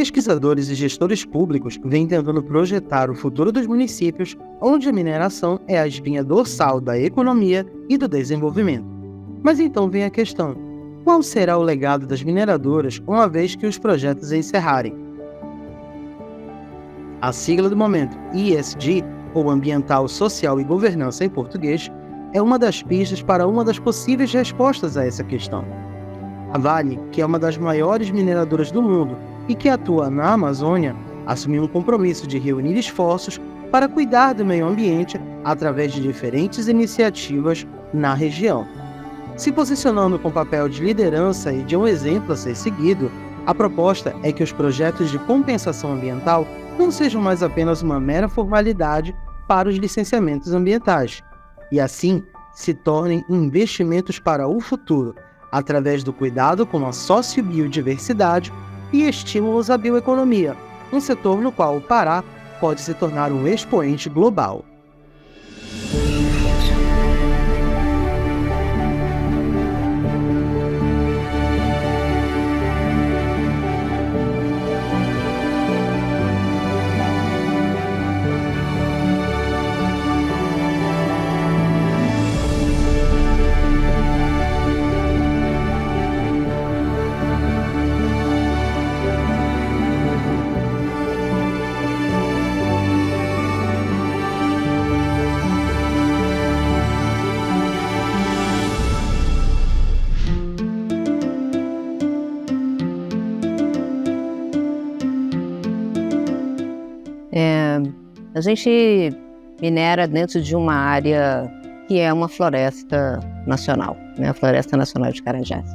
Pesquisadores e gestores públicos vêm tentando projetar o futuro dos municípios onde a mineração é a espinha dorsal da economia e do desenvolvimento. Mas então vem a questão: qual será o legado das mineradoras uma vez que os projetos encerrarem? A sigla do momento, ESG, ou Ambiental, Social e Governança em português, é uma das pistas para uma das possíveis respostas a essa questão. A Vale, que é uma das maiores mineradoras do mundo e que atua na Amazônia, assumiu um compromisso de reunir esforços para cuidar do meio ambiente através de diferentes iniciativas na região. Se posicionando com papel de liderança e de um exemplo a ser seguido, a proposta é que os projetos de compensação ambiental não sejam mais apenas uma mera formalidade para os licenciamentos ambientais, e assim se tornem investimentos para o futuro, através do cuidado com a sociobiodiversidade e estímulos à bioeconomia, um setor no qual o Pará pode se tornar um expoente global. A gente minera dentro de uma área que é uma floresta nacional, né? A Floresta Nacional de Carajás.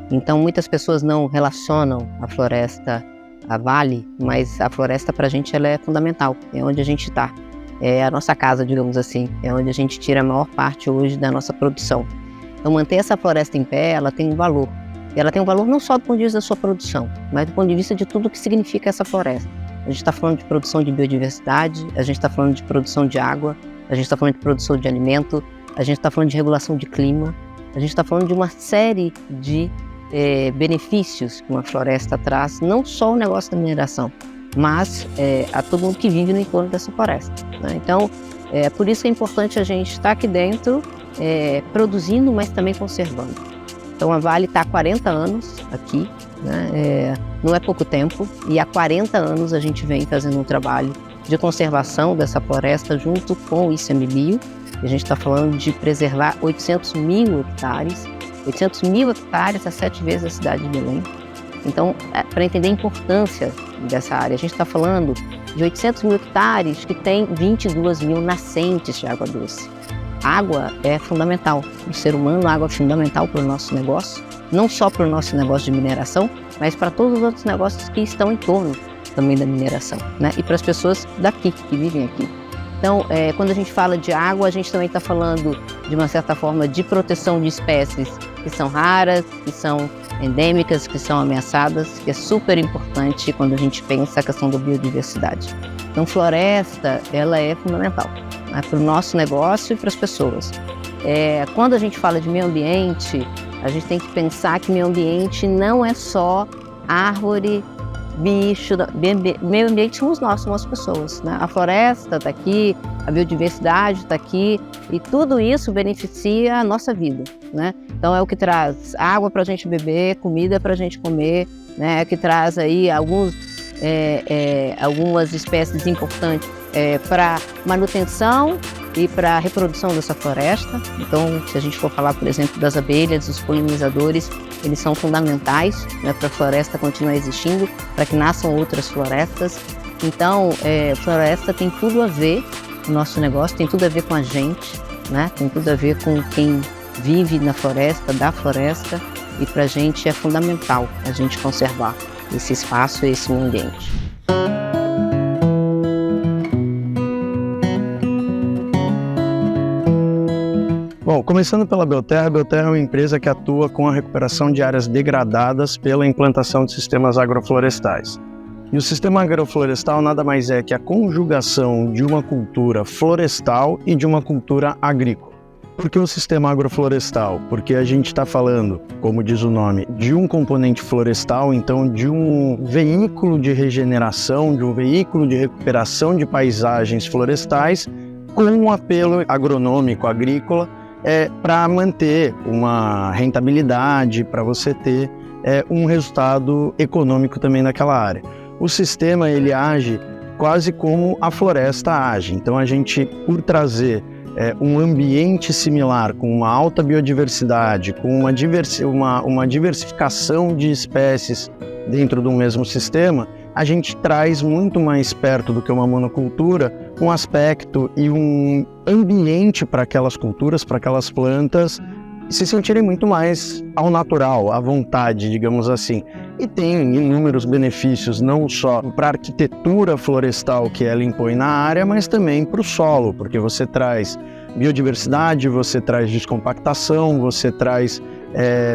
Então, muitas pessoas não relacionam a floresta a Vale, mas a floresta para a gente ela é fundamental, é onde a gente está. É a nossa casa, digamos assim, é onde a gente tira a maior parte hoje da nossa produção. Então, manter essa floresta em pé, ela tem um valor. E ela tem um valor não só do ponto de vista da sua produção, mas do ponto de vista de tudo que significa essa floresta. A gente está falando de produção de biodiversidade, a gente está falando de produção de água, a gente está falando de produção de alimento, a gente está falando de regulação de clima, a gente está falando de uma série de benefícios que uma floresta traz, não só o negócio da mineração, mas a todo mundo que vive no entorno dessa floresta, né? Então, por isso é importante a gente estar aqui dentro, produzindo, mas também conservando. Então, a Vale está há 40 anos aqui, né? Não é pouco tempo, e há 40 anos a gente vem fazendo um trabalho de conservação dessa floresta junto com o ICMBio. A gente está falando de preservar 800 mil hectares a 7 vezes a cidade de Belém. Então, para entender a importância dessa área, a gente está falando de 800 mil hectares que tem 22 mil nascentes de água doce. Água é fundamental para o ser humano, água é fundamental para o nosso negócio, não só para o nosso negócio de mineração, mas para todos os outros negócios que estão em torno também da mineração, né? E para as pessoas daqui, que vivem aqui. Então, quando a gente fala de água, a gente também está falando, de uma certa forma, de proteção de espécies que são raras, que são endêmicas, que são ameaçadas, que é super importante quando a gente pensa a questão da biodiversidade. Então, floresta, ela é fundamental, né, para o nosso negócio e para as pessoas. Quando a gente fala de meio ambiente, a gente tem que pensar que meio ambiente não é só árvore, bicho, meio ambiente somos nós, somos as pessoas, né? A floresta está aqui, a biodiversidade está aqui e tudo isso beneficia a nossa vida, né? Então é o que traz água para a gente beber, comida para a gente comer, né? É o que traz aí algumas espécies importantes para manutenção e para a reprodução dessa floresta. Então, se a gente for falar, por exemplo, das abelhas, dos polinizadores, eles são fundamentais, né, para a floresta continuar existindo, para que nasçam outras florestas. Então, floresta tem tudo a ver com o nosso negócio, tem tudo a ver com a gente, né? Tem tudo a ver com quem vive na floresta, da floresta, e para a gente é fundamental a gente conservar esse espaço e esse meio ambiente. Bom, começando pela Belterra, a Belterra é uma empresa que atua com a recuperação de áreas degradadas pela implantação de sistemas agroflorestais. E o sistema agroflorestal nada mais é que a conjugação de uma cultura florestal e de uma cultura agrícola. Por que o sistema agroflorestal? Porque a gente está falando, como diz o nome, de um componente florestal, então de um veículo de regeneração, de um veículo de recuperação de paisagens florestais com um apelo agronômico, agrícola, para manter uma rentabilidade, para você ter um resultado econômico também naquela área. O sistema ele age quase como a floresta age, então a gente, por trazer um ambiente similar, com uma alta biodiversidade, com uma diversificação de espécies dentro do mesmo sistema, a gente traz muito mais perto do que uma monocultura um aspecto e um ambiente para aquelas culturas, para aquelas plantas, se sentirem muito mais ao natural, à vontade, digamos assim. E tem inúmeros benefícios, não só para a arquitetura florestal que ela impõe na área, mas também para o solo, porque você traz biodiversidade, você traz descompactação, você traz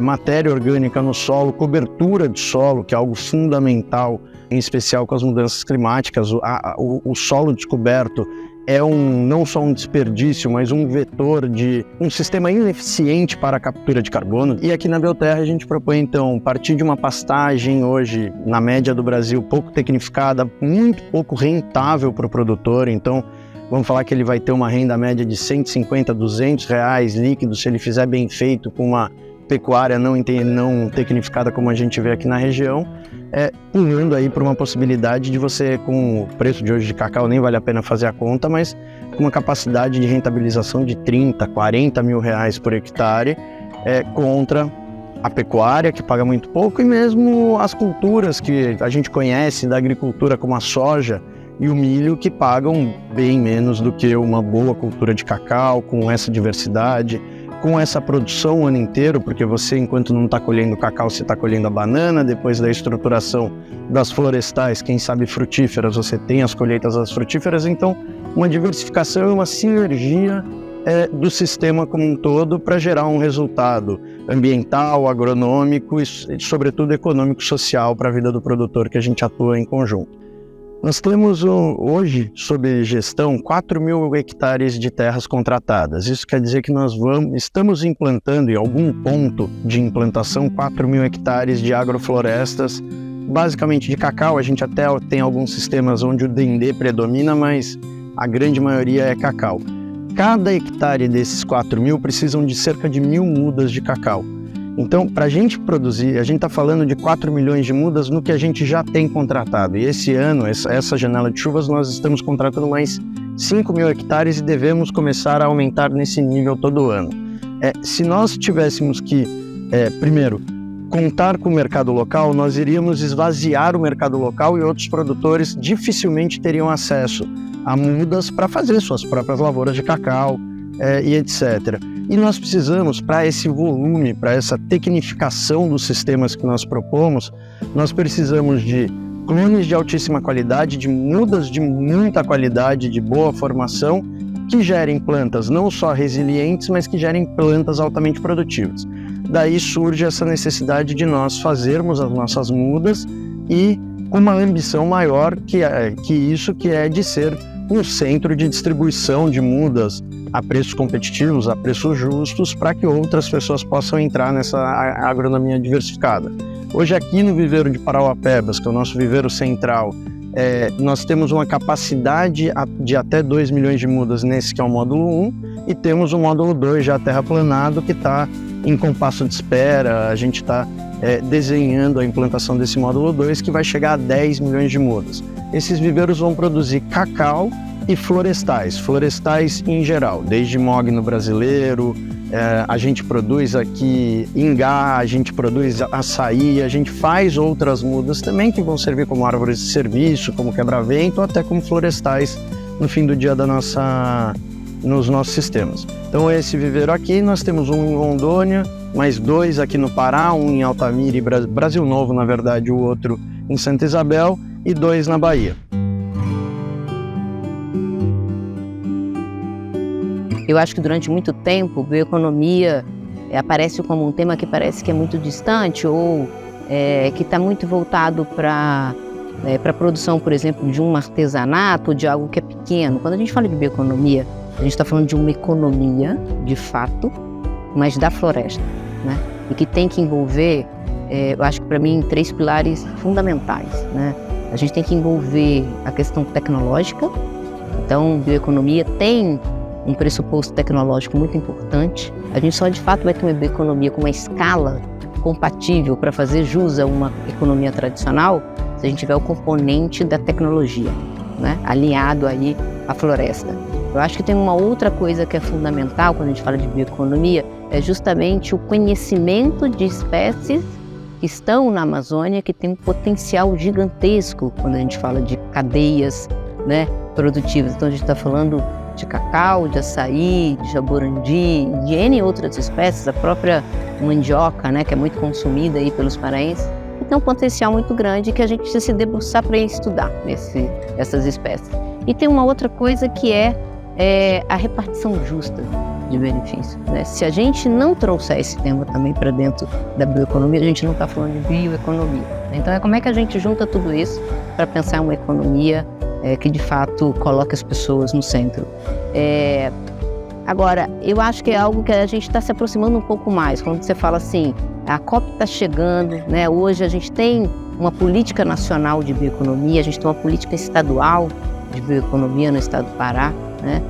matéria orgânica no solo, cobertura de solo, que é algo fundamental, em especial com as mudanças climáticas. O solo descoberto é não só um desperdício, mas um vetor de um sistema ineficiente para a captura de carbono. E aqui na Bioterra a gente propõe, então, partir de uma pastagem hoje, na média do Brasil, pouco tecnificada, muito pouco rentável para o produtor. Então, vamos falar que ele vai ter uma renda média de 150, 200 reais líquido se ele fizer bem feito com uma pecuária não tecnificada como a gente vê aqui na região, pulando aí para uma possibilidade de você, com o preço de hoje de cacau, nem vale a pena fazer a conta, mas com uma capacidade de rentabilização de 30, 40 mil reais por hectare, contra a pecuária, que paga muito pouco, e mesmo as culturas que a gente conhece da agricultura, como a soja e o milho, que pagam bem menos do que uma boa cultura de cacau, com essa diversidade, com essa produção o ano inteiro, porque você, enquanto não está colhendo cacau, você está colhendo a banana. Depois da estruturação das florestais, quem sabe frutíferas, você tem as colheitas das frutíferas. Então, uma diversificação e uma sinergia do sistema como um todo para gerar um resultado ambiental, agronômico e, sobretudo, econômico-social para a vida do produtor, que a gente atua em conjunto. Nós temos hoje, sob gestão, 4 mil hectares de terras contratadas. Isso quer dizer que nós estamos implantando, em algum ponto de implantação, 4 mil hectares de agroflorestas, basicamente de cacau. A gente até tem alguns sistemas onde o dendê predomina, mas a grande maioria é cacau. Cada hectare desses 4 mil precisam de cerca de 1.000 mudas de cacau. Então, para a gente produzir, a gente está falando de 4 milhões de mudas no que a gente já tem contratado. E esse ano, essa janela de chuvas, nós estamos contratando mais 5 mil hectares e devemos começar a aumentar nesse nível todo ano. Se nós tivéssemos que, primeiro, contar com o mercado local, nós iríamos esvaziar o mercado local e outros produtores dificilmente teriam acesso a mudas para fazer suas próprias lavouras de cacau e etc. E nós precisamos, para esse volume, para essa tecnificação dos sistemas que nós propomos, nós precisamos de clones de altíssima qualidade, de mudas de muita qualidade, de boa formação, que gerem plantas não só resilientes, mas que gerem plantas altamente produtivas. Daí surge essa necessidade de nós fazermos as nossas mudas e com uma ambição maior que é de ser um centro de distribuição de mudas a preços competitivos, a preços justos, para que outras pessoas possam entrar nessa agronomia diversificada. Hoje aqui no viveiro de Parauapebas, que é o nosso viveiro central, nós temos uma capacidade de até 2 milhões de mudas nesse que é o módulo 1, e temos o módulo 2 já terraplanado, que está em compasso de espera. A gente está desenhando a implantação desse módulo 2, que vai chegar a 10 milhões de mudas. Esses viveiros vão produzir cacau e florestais em geral, desde mogno brasileiro, a gente produz aqui ingá, a gente produz açaí, a gente faz outras mudas também que vão servir como árvores de serviço, como quebra-vento, ou até como florestais no fim do dia nos nossos sistemas. Então esse viveiro aqui, nós temos um em Rondônia, mais 2 aqui no Pará, um em Altamira e Brasil Novo, na verdade, o outro em Santa Isabel, e 2 na Bahia. Eu acho que durante muito tempo, bioeconomia aparece como um tema que parece que é muito distante ou que está muito voltado para a produção, por exemplo, de um artesanato, de algo que é pequeno. Quando a gente fala de bioeconomia, A gente está falando de uma economia, de fato, mas da floresta, né? E que tem que envolver, eu acho que para mim, 3 pilares fundamentais, né? A gente tem que envolver a questão tecnológica. Então, bioeconomia tem um pressuposto tecnológico muito importante. A gente só de fato vai ter uma bioeconomia com uma escala compatível para fazer jus a uma economia tradicional se a gente tiver o componente da tecnologia, né, alinhado aí à floresta. Eu acho que tem uma outra coisa que é fundamental quando a gente fala de bioeconomia, é justamente o conhecimento de espécies que estão na Amazônia, que tem um potencial gigantesco quando a gente fala de cadeias, né, produtivas. Então a gente está falando de cacau, de açaí, de jaborandi, de N outras espécies, a própria mandioca, né, que é muito consumida aí pelos paraenses, que tem um potencial muito grande que a gente precisa se debruçar para estudar essas espécies. E tem uma outra coisa que é a repartição justa de benefícios, né? Se a gente não trouxer esse tema também para dentro da bioeconomia, a gente não está falando de bioeconomia. Então, como é que a gente junta tudo isso para pensar uma economia que, de fato, coloca as pessoas no centro? Agora, eu acho que é algo que a gente está se aproximando um pouco mais. Quando você fala assim, a COP está chegando, né? Hoje a gente tem uma política nacional de bioeconomia, a gente tem uma política estadual de bioeconomia no estado do Pará, né?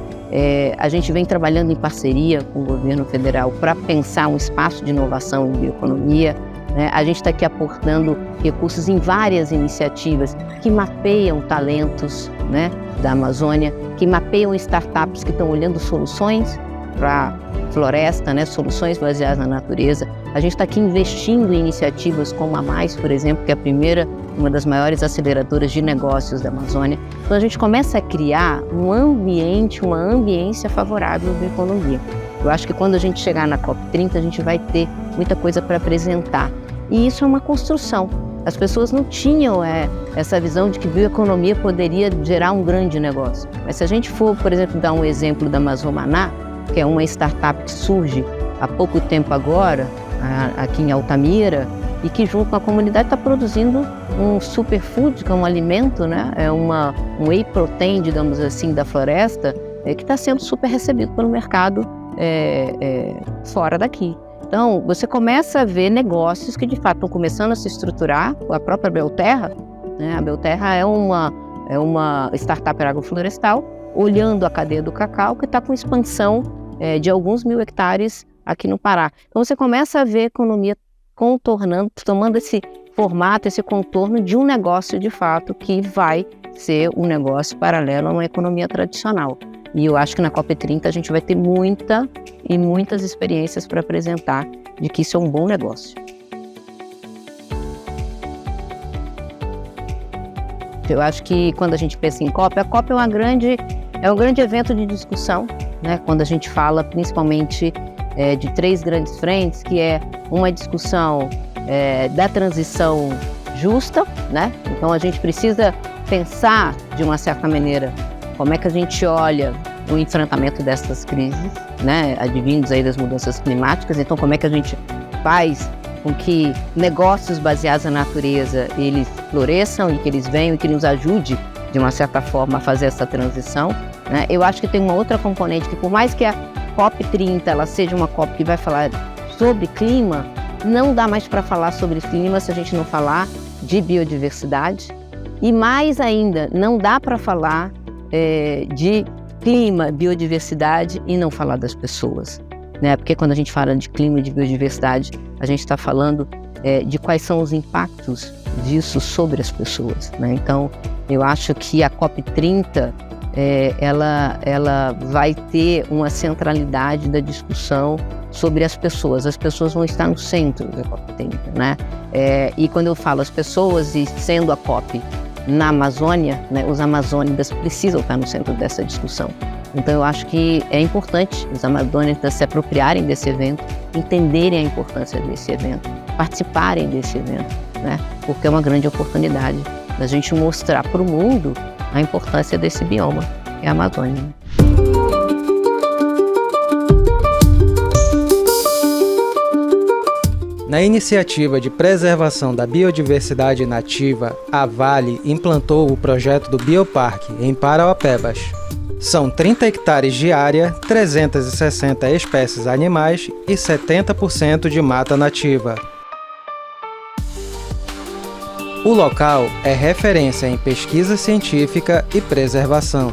A gente vem trabalhando em parceria com o governo federal para pensar um espaço de inovação em bioeconomia, né? A gente está aqui aportando recursos em várias iniciativas que mapeiam talentos, né, da Amazônia, que mapeiam startups que estão olhando soluções para floresta, né, soluções baseadas na natureza. A gente está aqui investindo em iniciativas como a Mais, por exemplo, que é uma das maiores aceleradoras de negócios da Amazônia. Então a gente começa a criar um ambiente, uma ambiência favorável à economia. Eu acho que quando a gente chegar na COP30, a gente vai ter muita coisa para apresentar. E isso é uma construção. As pessoas não tinham essa visão de que bioeconomia poderia gerar um grande negócio. Mas se a gente for, por exemplo, dar um exemplo da Amazomaná, que é uma startup que surge há pouco tempo agora, aqui em Altamira, e que junto com a comunidade está produzindo um superfood, que é um alimento, né? É um whey protein, digamos assim, da floresta, que está sendo super recebido pelo mercado fora daqui. Então, você começa a ver negócios que de fato estão começando a se estruturar. A própria Belterra, né? A Belterra é uma startup agroflorestal, olhando a cadeia do cacau, que está com expansão de alguns 1000 hectares aqui no Pará. Então você começa a ver a economia contornando, tomando esse formato, esse contorno de um negócio de fato que vai ser um negócio paralelo a uma economia tradicional. E eu acho que na COP30 a gente vai ter muitas experiências para apresentar de que isso é um bom negócio. Eu acho que quando a gente pensa em COP, a COP é um grande evento de discussão, né? Quando a gente fala principalmente de 3 grandes frentes, que é uma discussão da transição justa, né? Então a gente precisa pensar de uma certa maneira como é que a gente olha o enfrentamento dessas crises, né? Advindos aí das mudanças climáticas. Então como é que a gente faz com que negócios baseados na natureza eles floresçam e que eles venham e que nos ajude de uma certa forma a fazer essa transição, né? Eu acho que tem uma outra componente que, por mais que a COP30 ela seja uma COP que vai falar sobre clima, não dá mais para falar sobre clima se a gente não falar de biodiversidade. E mais ainda, não dá para falar de clima, biodiversidade e não falar das pessoas, né? Porque quando a gente fala de clima e de biodiversidade, a gente está falando de quais são os impactos disso sobre as pessoas, né? Então, eu acho que a COP30 ela vai ter uma centralidade da discussão sobre as pessoas. As pessoas vão estar no centro da COP30, né? E quando eu falo as pessoas e sendo a COP na Amazônia, né, os amazônicos precisam estar no centro dessa discussão. Então eu acho que é importante os amazônicos se apropriarem desse evento, entenderem a importância desse evento, participarem desse evento, né? Porque é uma grande oportunidade da gente mostrar para o mundo a importância desse bioma, é a Amazônia. Na iniciativa de preservação da biodiversidade nativa, a Vale implantou o projeto do Bioparque em Parauapebas. São 30 hectares de área, 360 espécies animais e 70% de mata nativa. O local é referência em pesquisa científica e preservação.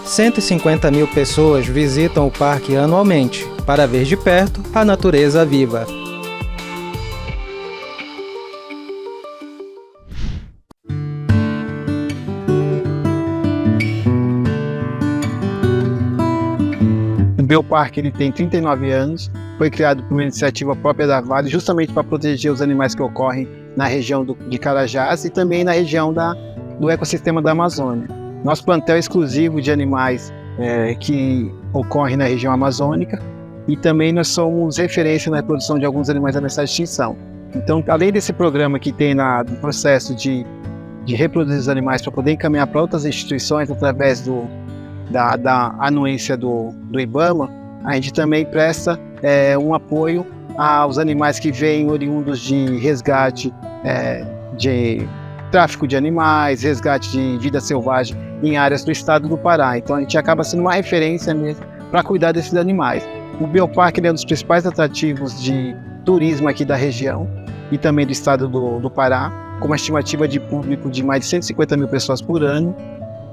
...150.000 pessoas visitam o parque anualmente para ver de perto a natureza viva. O Bioparque ele tem 39 anos, foi criado por uma iniciativa própria da Vale, justamente para proteger os animais que ocorrem na região de Carajás e também na região do ecossistema da Amazônia. Nosso plantel é exclusivo de animais que ocorrem na região amazônica e também nós somos referência na reprodução de alguns animais ameaçados de extinção. Então, além desse programa que tem no processo de reproduzir os animais para poder encaminhar para outras instituições através da anuência do IBAMA, a gente também presta um apoio aos animais que vêm oriundos de resgate de tráfico de animais, resgate de vida selvagem em áreas do estado do Pará. Então a gente acaba sendo uma referência mesmo para cuidar desses animais. O Bioparque é um dos principais atrativos de turismo aqui da região e também do estado do Pará, com uma estimativa de público de mais de 150.000 pessoas por ano.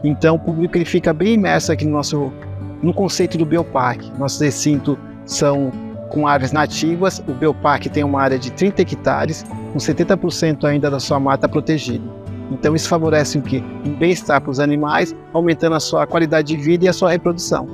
Então o público ele fica bem imerso aqui no conceito do Bioparque. Nossos recintos são com aves nativas. O Bioparque tem uma área de 30 hectares, com 70% ainda da sua mata protegida. Então isso favorece o quê? Um bem-estar para os animais, aumentando a sua qualidade de vida e a sua reprodução.